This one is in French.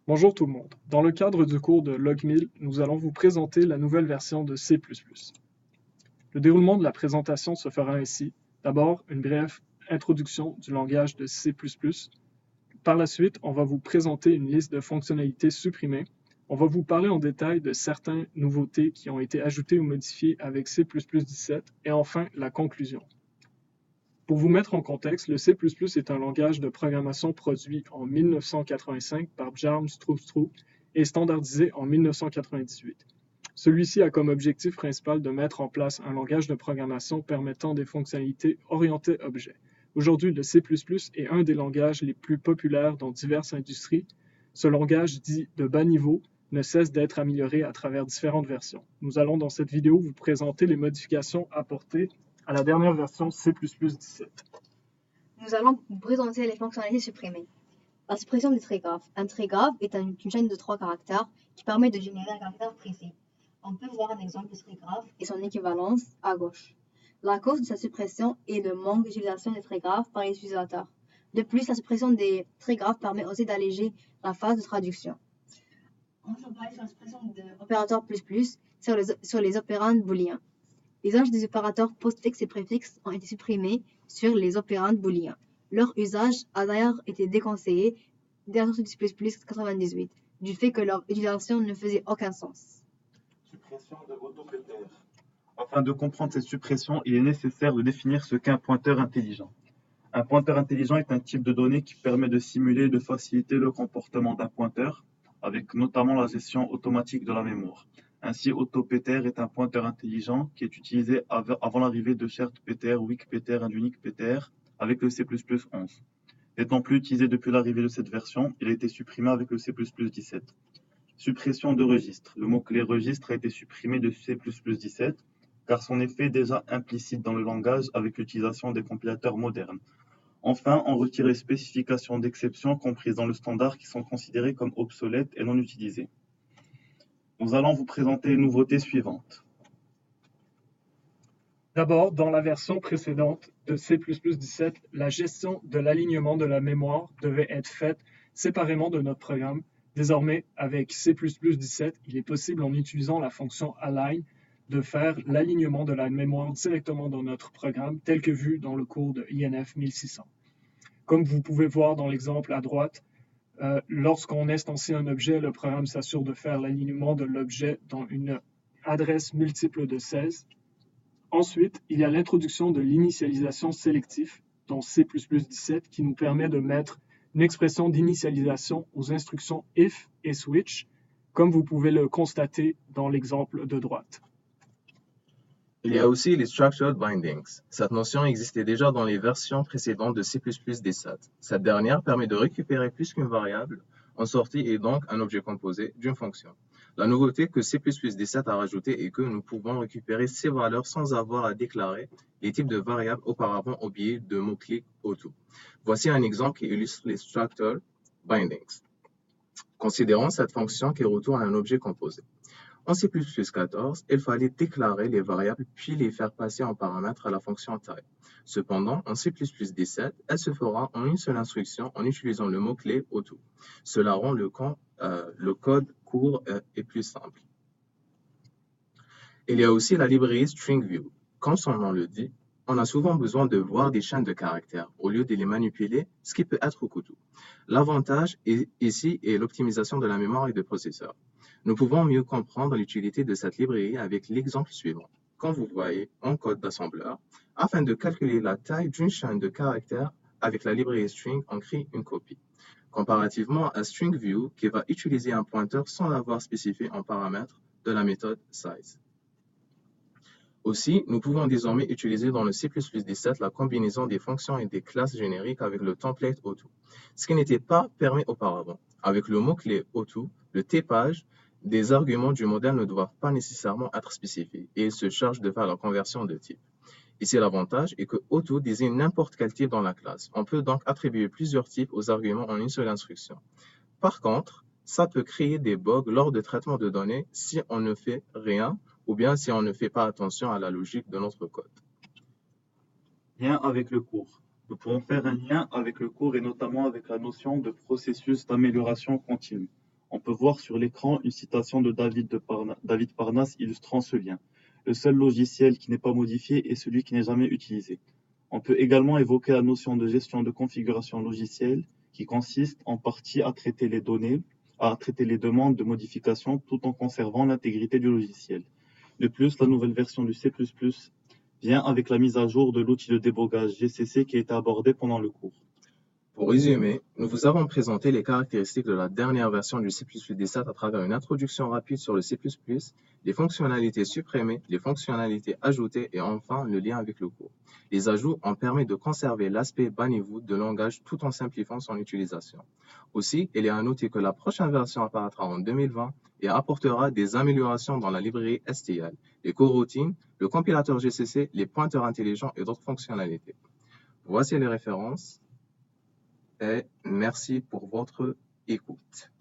Bonjour tout le monde. Dans le cadre du cours de Logmill, nous allons vous présenter la nouvelle version de C++. Le déroulement de la présentation se fera ainsi. D'abord, une brève introduction du langage de C++. Par la suite, on va vous présenter une liste de fonctionnalités supprimées. On va vous parler en détail de certaines nouveautés qui ont été ajoutées ou modifiées avec C++17 et enfin la conclusion. Pour vous mettre en contexte, le C++ est un langage de programmation produit en 1985 par Bjarne Stroustrup et standardisé en 1998. Celui-ci a comme objectif principal de mettre en place un langage de programmation permettant des fonctionnalités orientées objets. Aujourd'hui, le C++ est un des langages les plus populaires dans diverses industries. Ce langage dit de bas niveau ne cesse d'être amélioré à travers différentes versions. Nous allons dans cette vidéo vous présenter les modifications apportées à la dernière version C++17. Nous allons vous présenter les fonctionnalités supprimées. La suppression des trégraphes. Un trégraphe est une chaîne de 3 caractères qui permet de générer un caractère précis. On peut voir un exemple de trégraphe et son équivalence à gauche. La cause de sa suppression est le manque d'utilisation des trégraphes par les utilisateurs. De plus, la suppression des trégraphes permet aussi d'alléger la phase de traduction. On va parler sur la suppression de l'opérateur plus sur les opérands booléens. Les usages des opérateurs postfixes et préfixes ont été supprimés sur les opérands booléens. Leur usage a d'ailleurs été déconseillé dès la sortie du C++ 98, du fait que leur utilisation ne faisait aucun sens. Suppression de autopéter. Afin de comprendre cette suppression, il est nécessaire de définir ce qu'est un pointeur intelligent. Un pointeur intelligent est un type de données qui permet de simuler et de faciliter le comportement d'un pointeur, avec notamment la gestion automatique de la mémoire. Ainsi, AutoPter est un pointeur intelligent qui est utilisé avant l'arrivée de SharedPter, WikPter et UniquePter avec le C++11. N'étant plus utilisé depuis l'arrivée de cette version, il a été supprimé avec le C++17. Suppression de registre. Le mot-clé registre a été supprimé de C++17 car son effet est déjà implicite dans le langage avec l'utilisation des compilateurs modernes. Enfin, on retire les spécifications d'exception comprises dans le standard qui sont considérées comme obsolètes et non utilisées. Nous allons vous présenter les nouveautés suivantes. D'abord, dans la version précédente de C++17, la gestion de l'alignement de la mémoire devait être faite séparément de notre programme. Désormais, avec C++17, il est possible en utilisant la fonction align de faire l'alignement de la mémoire directement dans notre programme, tel que vu dans le cours de INF 1600. Comme vous pouvez voir dans l'exemple à droite, lorsqu'on instancie un objet, le programme s'assure de faire l'alignement de l'objet dans une adresse multiple de 16. Ensuite, il y a l'introduction de l'initialisation sélective dans C++17 qui nous permet de mettre une expression d'initialisation aux instructions if et switch, comme vous pouvez le constater dans l'exemple de droite. Il y a aussi les structured bindings. Cette notion existait déjà dans les versions précédentes de C++17. Cette dernière permet de récupérer plus qu'une variable en sortie et donc un objet composé d'une fonction. La nouveauté que C++17 a rajoutée est que nous pouvons récupérer ces valeurs sans avoir à déclarer les types de variables auparavant oubliés de mots-clés auto. Voici un exemple qui illustre les structured bindings. Considérons cette fonction qui retourne un objet composé. En C++14, il fallait déclarer les variables puis les faire passer en paramètres à la fonction type. Cependant, en C++17, elle se fera en une seule instruction en utilisant le mot-clé auto. Cela rend le code court et plus simple. Il y a aussi la librairie StringView. Comme son nom le dit, on a souvent besoin de voir des chaînes de caractères au lieu de les manipuler, ce qui peut être coûteux. L'avantage ici est l'optimisation de la mémoire et du processeur. Nous pouvons mieux comprendre l'utilité de cette librairie avec l'exemple suivant. Quand vous voyez un code d'assembleur, afin de calculer la taille d'une chaîne de caractères, avec la librairie string, on crée une copie. Comparativement à StringView, qui va utiliser un pointeur sans l'avoir spécifié en paramètre de la méthode size. Aussi, nous pouvons désormais utiliser dans le C++17 la combinaison des fonctions et des classes génériques avec le template auto, ce qui n'était pas permis auparavant. Avec le mot-clé auto, le typage des arguments du modèle ne doivent pas nécessairement être spécifiés et il se charge de faire la conversion de type. Ici, l'avantage est que auto désigne n'importe quel type dans la classe. On peut donc attribuer plusieurs types aux arguments en une seule instruction. Par contre, ça peut créer des bugs lors de traitement de données si on ne fait rien ou bien si on ne fait pas attention à la logique de notre code. Lien avec le cours. Nous pourrons faire un lien avec le cours et notamment avec la notion de processus d'amélioration continue. peut voir sur l'écran une citation de David Parnasse illustrant ce lien. Le seul logiciel qui n'est pas modifié est celui qui n'est jamais utilisé. On peut également évoquer la notion de gestion de configuration logicielle qui consiste en partie à traiter les demandes de modification tout en conservant l'intégrité du logiciel. De plus, la nouvelle version du C++ vient avec la mise à jour de l'outil de débogage GCC qui a été abordé pendant le cours. Pour résumer, nous vous avons présenté les caractéristiques de la dernière version du C++ D7 à travers une introduction rapide sur le C++, les fonctionnalités supprimées, les fonctionnalités ajoutées et enfin le lien avec le cours. Les ajouts ont permis de conserver l'aspect bas niveau de langage tout en simplifiant son utilisation. Aussi, il est à noter que la prochaine version apparaîtra en 2020 et apportera des améliorations dans la librairie STL, les coroutines, le compilateur GCC, les pointeurs intelligents et d'autres fonctionnalités. Voici les références et merci pour votre écoute.